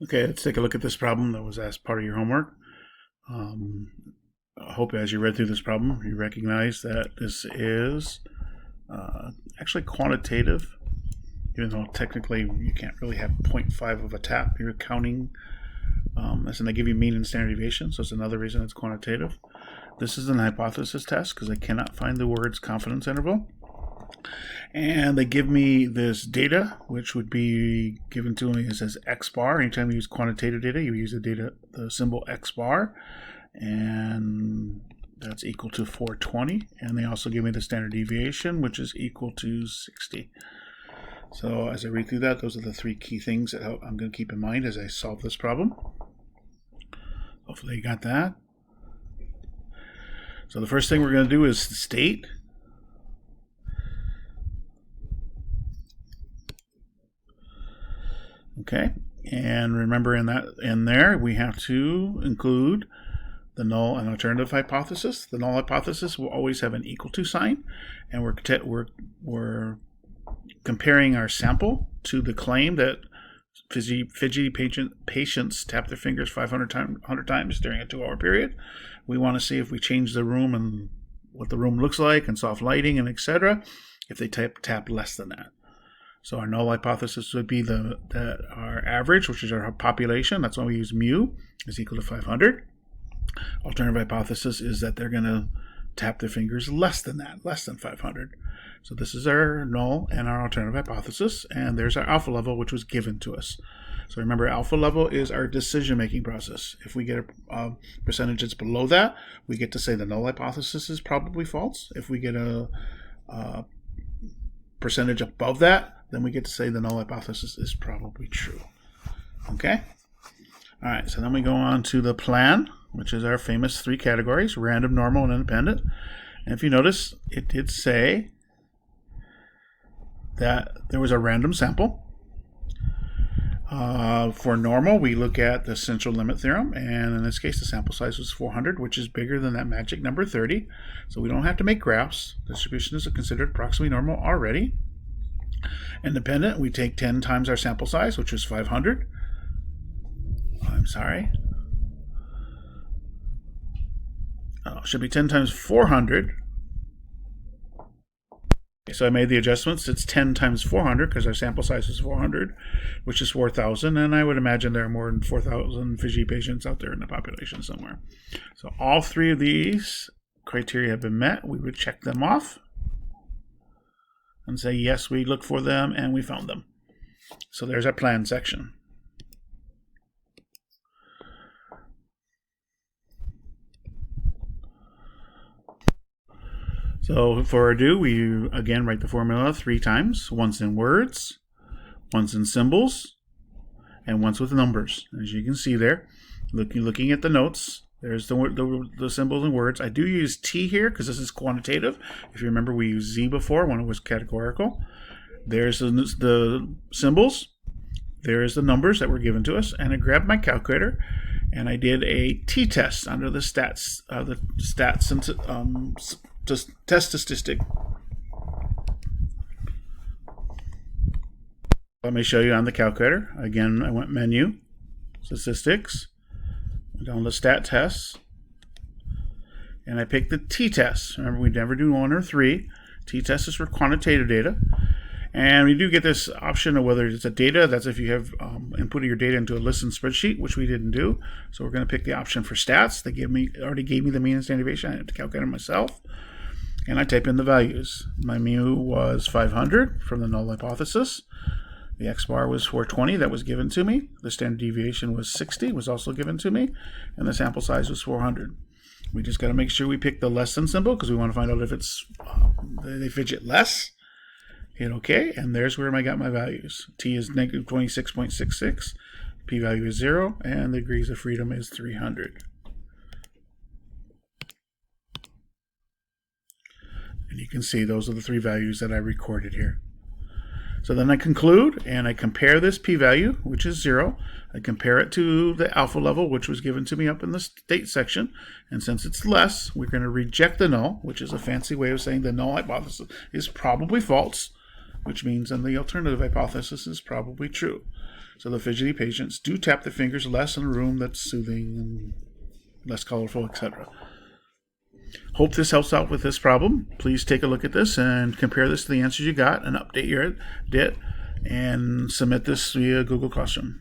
Okay, let's take a look at this problem that was asked part of your homework. I hope as you read through this problem, you recognize that this is actually quantitative, even though technically you can't really have 0.5 of a tap. You're counting, and they give you mean and standard deviation, so it's another reason it's quantitative. This is an hypothesis test because I cannot find the words confidence interval. And they give me this data, which would be given to me as X bar. Anytime you use quantitative data, you use the symbol X bar, and that's equal to 420. And they also give me the standard deviation, which is equal to 60. So as I read through that, those are the three key things that I'm going to keep in mind as I solve this problem. Hopefully you got that. So the first thing we're going to do is state. Okay, and remember in there we have to include the null and alternative hypothesis. The null hypothesis will always have an equal to sign, and we're comparing our sample to the claim that fidgety patients tap their fingers 500 times during a 2-hour period. We want to see if we change the room and what the room looks like and soft lighting and etc. if they tap less than that. So our null hypothesis would be that our average, which is our population, that's why we use mu, is equal to 500. Alternative hypothesis is that they're going to tap their fingers less than that, less than 500. So this is our null and our alternative hypothesis, and there's our alpha level, which was given to us. So remember, alpha level is our decision-making process. If we get a percentage that's below that, we get to say the null hypothesis is probably false. If we get a percentage above that, then we get to say the null hypothesis is probably true. Okay? All right, so then we go on to the plan, which is our famous 3 categories, random, normal, and independent. And if you notice, it did say that there was a random sample. For normal, we look at the central limit theorem, and in this case, the sample size was 400, which is bigger than that magic number 30. So we don't have to make graphs. Distribution is considered approximately normal already. Independent, we take 10 times our sample size, which is 500. I'm sorry. Should be 10 times 400. So I made the adjustments. It's 10 times 400 because our sample size is 400, which is 4,000. And I would imagine there are more than 4,000 fidgety patients out there in the population somewhere. So all 3 of these criteria have been met. We would check them off and say, yes, we looked for them and we found them. So there's our plan section. So for our do, we again write the formula 3 times, once in words, once in symbols, and once with numbers. As you can see there, looking at the notes, there's the symbols and words. I do use T here because this is quantitative. If you remember, we used Z before when it was categorical. There's the symbols. There's the numbers that were given to us. And I grabbed my calculator and I did a t-test under the test statistic. Let me show you on the calculator. Again, I went menu, statistics, down to stat tests, and I picked the t-test. Remember, we never do 1 or 3. T-test is for quantitative data. And we do get this option of whether it's a data. That's if you have inputted your data into a listen spreadsheet, which we didn't do. So we're going to pick the option for stats. They already gave me the mean and standard deviation. I have to calculate it myself. And I type in the values. My mu was 500 from the null hypothesis. The X bar was 420, that was given to me. The standard deviation was 60, was also given to me. And the sample size was 400. We just got to make sure we pick the less than symbol because we want to find out if it's they fidget less. Hit OK, and there's where I got my values. T is negative 26.66, p-value is 0, and the degrees of freedom is 300. And you can see those are the 3 values that I recorded here. So then I conclude and I compare this p-value, which is 0. I compare it to the alpha level, which was given to me up in the state section. And since it's less, we're going to reject the null, which is a fancy way of saying the null hypothesis is probably false, which means then the alternative hypothesis is probably true. So the fidgety patients do tap the fingers less in a room that's soothing and less colorful, etc. Hope this helps out with this problem. Please take a look at this and compare this to the answers you got and update your DIT and submit this via Google Classroom.